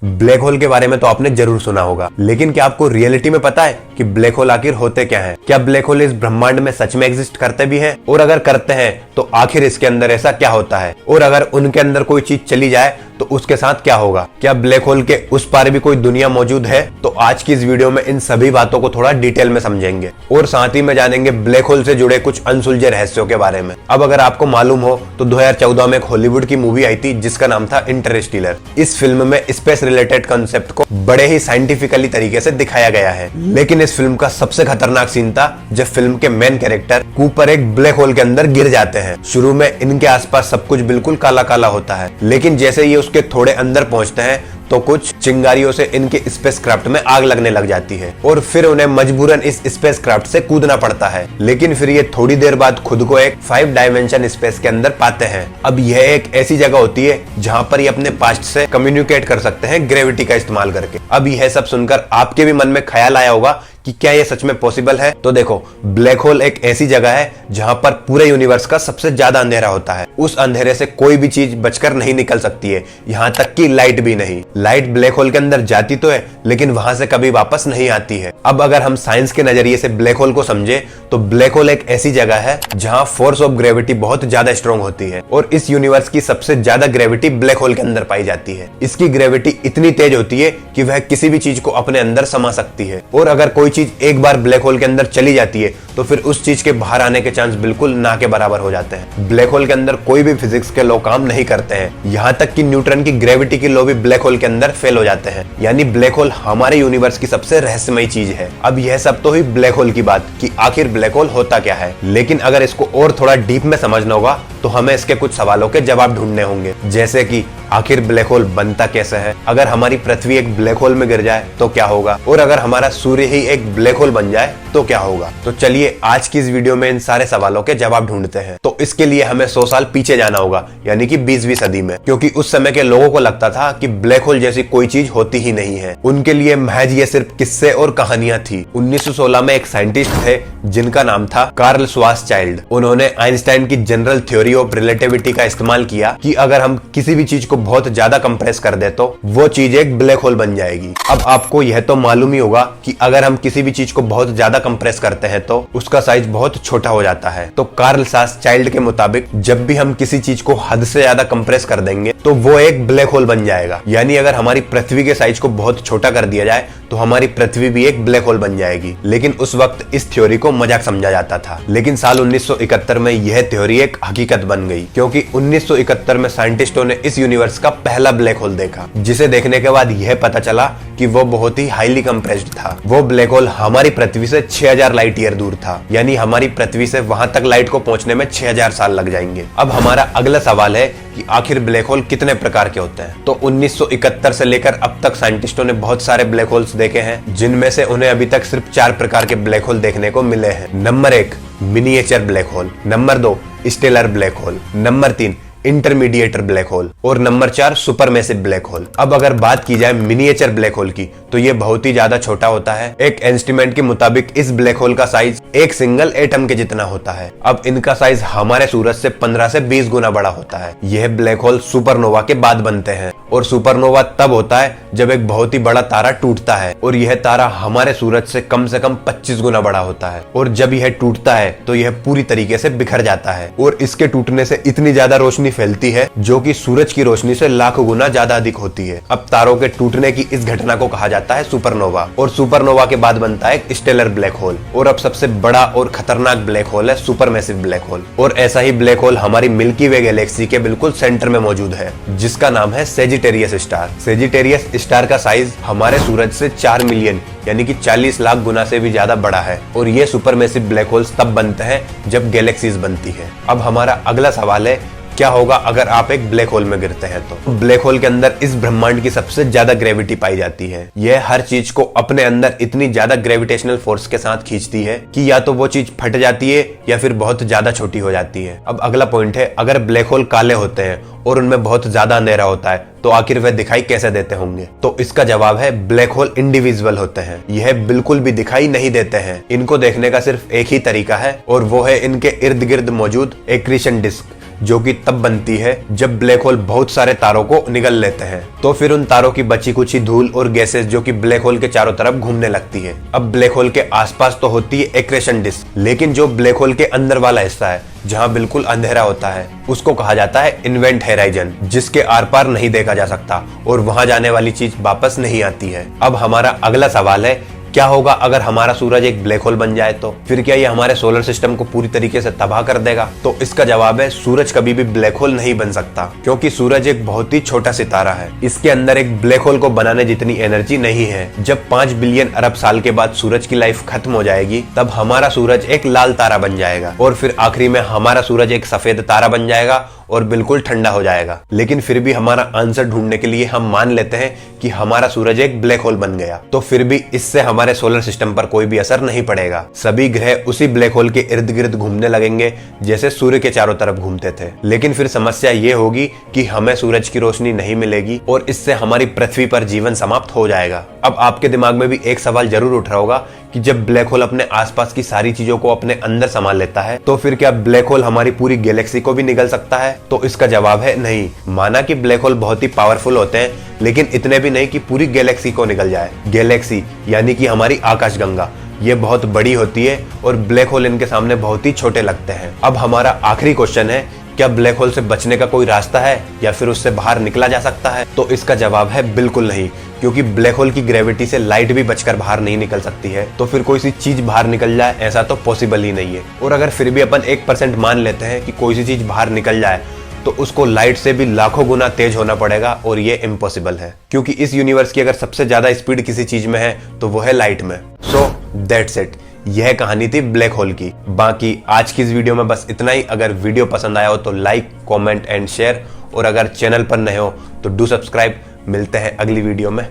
Black hole के बारे में तो आपने जरूर सुना होगा, लेकिन क्या आपको रियलिटी में पता है कि ब्लैक होल आखिर होते क्या हैं? क्या ब्लैक होल इस ब्रह्मांड में सच में एग्जिस्ट करते भी हैं? और अगर करते हैं तो आखिर इसके अंदर ऐसा क्या होता है? और अगर उनके अंदर कोई चीज चली जाए तो उसके साथ क्या होगा? क्या ब्लैक होल के उस पार भी कोई दुनिया मौजूद है? तो आज की इस वीडियो में इन सभी बातों को थोड़ा डिटेल में समझेंगे और साथ ही में जानेंगे ब्लैक होल से जुड़े कुछ अनसुलझे रहस्यों के बारे में। अब अगर आपको मालूम हो तो 2014 में एक हॉलीवुड की मूवी आई थी जिसका नाम था इंटरस्टेलर। इस फिल्म में स्पेस रिलेटेड कंसेप्ट को बड़े ही साइंटिफिकली तरीके से दिखाया गया है, लेकिन इस फिल्म का सबसे खतरनाक सीन था जब फिल्म के मेन कैरेक्टर कूपर एक ब्लैक होल के अंदर गिर जाते हैं। शुरू में इनके आसपास सब कुछ बिल्कुल काला काला होता है, लेकिन जैसे ये उसके थोड़े अंदर पहुंचते हैं तो कुछ चिंगारियों से इनके स्पेसक्राफ्ट में आग लगने लग जाती है और फिर उन्हें मजबूरन इस स्पेसक्राफ्ट से कूदना पड़ता है। लेकिन फिर ये थोड़ी देर बाद खुद को एक 5 डायमेंशन स्पेस के अंदर पाते हैं। अब यह एक ऐसी जगह होती है जहां पर ये अपने पास्ट से कम्युनिकेट कर सकते हैं ग्रेविटी का इस्तेमाल करके। अब यह सब सुनकर आपके भी मन में ख्याल आया होगा कि क्या ये सच में पॉसिबल है? तो देखो, ब्लैक होल एक ऐसी जगह है जहां पर पूरे यूनिवर्स का सबसे ज्यादा अंधेरा होता है। उस अंधेरे से कोई भी चीज बचकर नहीं निकल सकती है, यहां तक कि लाइट भी नहीं। लाइट ब्लैक होल के अंदर जाती तो है, लेकिन वहां से कभी वापस नहीं आती है। अब अगर हम साइंस के नजरिए से ब्लैक होल को समझे तो ब्लैक होल एक ऐसी जगह है जहां फोर्स ऑफ ग्रेविटी बहुत ज्यादा स्ट्रॉन्ग होती है और इस यूनिवर्स की सबसे ज्यादा ग्रेविटी ब्लैक होल के अंदर पाई जाती है। इसकी ग्रेविटी इतनी तेज होती है कि वह किसी भी चीज को अपने अंदर समा सकती है और अगर कोई चीज एक बार ब्लैक होल के अंदर चली जाती है तो फिर उस चीज के बाहर आने के चांस बिल्कुल ना के बराबर हो जाते हैं। ब्लैक होल के अंदर कोई भी फिजिक्स के लॉ काम नहीं करते हैं, यहाँ तक कि न्यूटन की ग्रेविटी की लॉ भी ब्लैक होल के अंदर फेल हो जाते हैं। यानी ब्लैक होल हमारे यूनिवर्स की सबसे रहस्यमयी चीज है। अब यह सब तो हुई ब्लैक होल की बात कि आखिर ब्लैक होल होता क्या है, लेकिन अगर इसको और थोड़ा डीप में समझना होगा तो हमें इसके कुछ सवालों के जवाब ढूंढने होंगे, जैसे कि आखिर ब्लैक होल बनता कैसे है? अगर हमारी पृथ्वी एक ब्लैक होल में गिर जाए तो क्या होगा? और अगर हमारा सूर्य ही एक ब्लैक होल बन जाए तो क्या होगा? तो चलिए आज की इस वीडियो में इन सारे सवालों के जवाब ढूंढते हैं। तो इसके लिए हमें 100 साल पीछे जाना होगा, यानी कि 20वीं सदी में, क्योंकि उस समय के लोगों को लगता था कि ब्लैक होल जैसी कोई चीज होती ही नहीं है। उनके लिए महज ये सिर्फ किस्से और कहानियां थी। 1916 में एक साइंटिस्ट थे जिनका नाम था कार्ल श्वार्ज़चाइल्ड। उन्होंने आइंस्टाइन की जनरल थ्योरी ऑफ रिलेटिविटी का इस्तेमाल किया कि अगर हम किसी भी चीज को बहुत ज्यादा कंप्रेस कर दे तो वो चीज एक ब्लैक होल बन जाएगी। अब आपको यह तो मालूम ही होगा कि अगर हम किसी भी चीज को बहुत ज्यादा कंप्रेस करते हैं तो उसका साइज बहुत छोटा हो जाता है। तो कार्ल श्वार्ज़चाइल्ड के मुताबिक जब भी हम किसी चीज को हद से ज्यादा कंप्रेस कर देंगे तो वो एक ब्लैक होल बन जाएगा। यानी अगर हमारी पृथ्वी के साइज को बहुत छोटा कर दिया जाए तो हमारी पृथ्वी भी एक ब्लैक होल बन जाएगी। लेकिन उस वक्त इस थ्योरी को मजाक समझा जाता था, लेकिन साल 1971 में यह थ्योरी एक हकीकत बन गई, क्योंकि 1971 में साइंटिस्टों ने इस यूनिवर्स का पहला ब्लैक होल देखा, जिसे देखने के बाद यह पता चला कि वो बहुत ही हाईली कंप्रेस्ड था। वो ब्लैक होल हमारी पृथ्वी से 6000 लाइट ईयर दूर था, यानी हमारी पृथ्वी से वहां तक लाइट को पहुंचने में 6000 साल लग जाएंगे। अब हमारा अगला सवाल है कि आखिर ब्लैक होल कितने प्रकार के होते हैं? तो 1971 से लेकर अब तक साइंटिस्टों ने बहुत सारे ब्लैक होल्स देखे हैं, जिनमें से उन्हें अभी तक सिर्फ 4 प्रकार के ब्लैक होल देखने को मिले हैं। Number 1 miniature black hole, number 2 stellar black hole, number 3 intermediator black hole और नंबर 4 सुपरमेसिव ब्लैक होल। अब अगर बात की जाए मिनिएचर ब्लैक होल की तो ये बहुत ही ज्यादा छोटा होता है। एक एस्टिमेट के मुताबिक इस ब्लैक होल का साइज एक सिंगल एटम के जितना होता है। अब इनका साइज हमारे सूरज से 15 से 20 गुना बड़ा होता है। यह ब्लैक होल सुपरनोवा के बाद बनते हैं और सुपरनोवा तब होता है जब एक बहुत ही बड़ा तारा टूटता है और यह तारा हमारे सूरज से कम 25 गुना बड़ा होता है और जब यह टूटता है तो यह पूरी तरीके से बिखर जाता है और इसके टूटने से इतनी ज्यादा रोशनी फैलती है जो कि सूरज की रोशनी से लाखों गुना ज्यादा अधिक होती है। अब तारों के टूटने की इस घटना को कहा जाता है सुपरनोवा और सुपरनोवा के बाद बनता है एक स्टेलर ब्लैक होल और अब सबसे बड़ा और खतरनाक ब्लैक होल है सुपरमेसिव ब्लैक होल। और ऐसा ही ब्लैक होल हमारी मिल्की वे गैलेक्सी के बिल्कुल सेंटर में मौजूद है, जिसका नाम है सेजिटेरियस स्टार। सेजिटेरियस स्टार का साइज हमारे सूरज से 4 मिलियन यानी कि 40 लाख गुना से भी ज्यादा बड़ा है और ये सुपरमेसिव ब्लैक होल्स तब बनते हैं जब गैलेक्सीज बनती है। अब हमारा अगला सवाल है क्या होगा अगर आप एक ब्लैक होल में गिरते हैं? तो ब्लैक होल के अंदर इस ब्रह्मांड की सबसे ज्यादा ग्रेविटी पाई जाती है। यह हर चीज को अपने अंदर इतनी ज्यादा ग्रेविटेशनल फोर्स के साथ खींचती है कि या तो वो चीज फट जाती है या फिर बहुत ज्यादा छोटी हो जाती है। अब अगला पॉइंट है, अगर ब्लैक होल काले होते हैं और उनमें बहुत ज्यादा अंधेरा होता है तो आखिर वह दिखाई कैसे देते होंगे? तो इसका जवाब है ब्लैक होल इंडिविजुअल होते हैं। यह बिल्कुल भी दिखाई नहीं देते हैं। इनको देखने का सिर्फ एक ही तरीका है और वो है इनके इर्द गिर्द मौजूद एक्रीशन डिस्क, जो कि तब बनती है जब ब्लैक होल बहुत सारे तारों को निगल लेते हैं। तो फिर उन तारों की बची कुची धूल और गैसेस जो कि ब्लैक होल के चारों तरफ घूमने लगती है। अब ब्लैक होल के आसपास तो होती है एक्रेशन डिस्क, लेकिन जो ब्लैक होल के अंदर वाला हिस्सा है जहां बिल्कुल अंधेरा होता है उसको कहा जाता है इवेंट होराइजन, जिसके आर पार नहीं देखा जा सकता और वहां जाने वाली चीज वापस नहीं आती है। अब हमारा अगला सवाल है, क्या होगा अगर हमारा सूरज एक ब्लैक होल बन जाए? तो फिर क्या ये हमारे सोलर सिस्टम को पूरी तरीके से तबाह कर देगा? तो इसका जवाब है, सूरज कभी भी ब्लैक होल नहीं बन सकता, क्योंकि सूरज एक बहुत ही छोटा सितारा है। इसके अंदर एक ब्लैक होल को बनाने जितनी एनर्जी नहीं है। जब 5 बिलियन अरब साल के बाद सूरज की लाइफ खत्म हो जाएगी, तब हमारा सूरज एक लाल तारा बन जाएगा और फिर आखिरी में हमारा सूरज एक सफेद तारा बन जाएगा और बिल्कुल ठंडा हो जाएगा। लेकिन फिर भी हमारा आंसर ढूंढने के लिए हम मान लेते हैं कि हमारा सूरज एक ब्लैक होल बन गया, तो फिर भी इससे हमारे सोलर सिस्टम पर कोई भी असर नहीं पड़ेगा। सभी ग्रह उसी ब्लैक होल के इर्द गिर्द घूमने लगेंगे जैसे सूर्य के चारों तरफ घूमते थे। लेकिन फिर समस्या ये होगी कि हमें सूरज की रोशनी नहीं मिलेगी और इससे हमारी पृथ्वी पर जीवन समाप्त हो जाएगा। अब आपके दिमाग में भी एक सवाल जरूर उठ रहा होगा कि जब ब्लैक होल अपने आसपास की सारी चीजों को अपने अंदर संभाल लेता है, तो फिर क्या ब्लैक होल हमारी पूरी गैलेक्सी को भी निगल सकता है? तो इसका जवाब है नहीं। माना कि ब्लैक होल बहुत ही पावरफुल होते हैं, लेकिन इतने भी नहीं कि पूरी गैलेक्सी को निगल जाए। गैलेक्सी यानी कि हमारी आकाशगंगा, ये बहुत बड़ी होती है और ब्लैक होल इनके सामने बहुत ही छोटे लगते हैं। अब हमारा आखिरी क्वेश्चन है, क्या ब्लैक होल से बचने का कोई रास्ता है या फिर उससे बाहर निकला जा सकता है? तो इसका जवाब है बिल्कुल नहीं, क्योंकि ब्लैक होल की ग्रेविटी से लाइट भी बचकर बाहर नहीं निकल सकती है। तो फिर कोई सी चीज बाहर निकल जाए, ऐसा तो पॉसिबल ही नहीं है। और अगर फिर भी अपन 1% मान लेते हैं कि कोई सी चीज बाहर निकल जाए, तो उसको लाइट से भी लाखों गुना तेज होना पड़ेगा और ये इम्पॉसिबल है, क्योंकि इस यूनिवर्स की अगर सबसे ज्यादा स्पीड किसी चीज में है तो वो है लाइट में। सो दैट्स इट, यह कहानी थी ब्लैक होल की। बाकी आज की इस वीडियो में बस इतना ही। अगर वीडियो पसंद आया हो तो लाइक, कमेंट एंड शेयर, और अगर चैनल पर नए हो तो डू सब्सक्राइब। मिलते हैं अगली वीडियो में।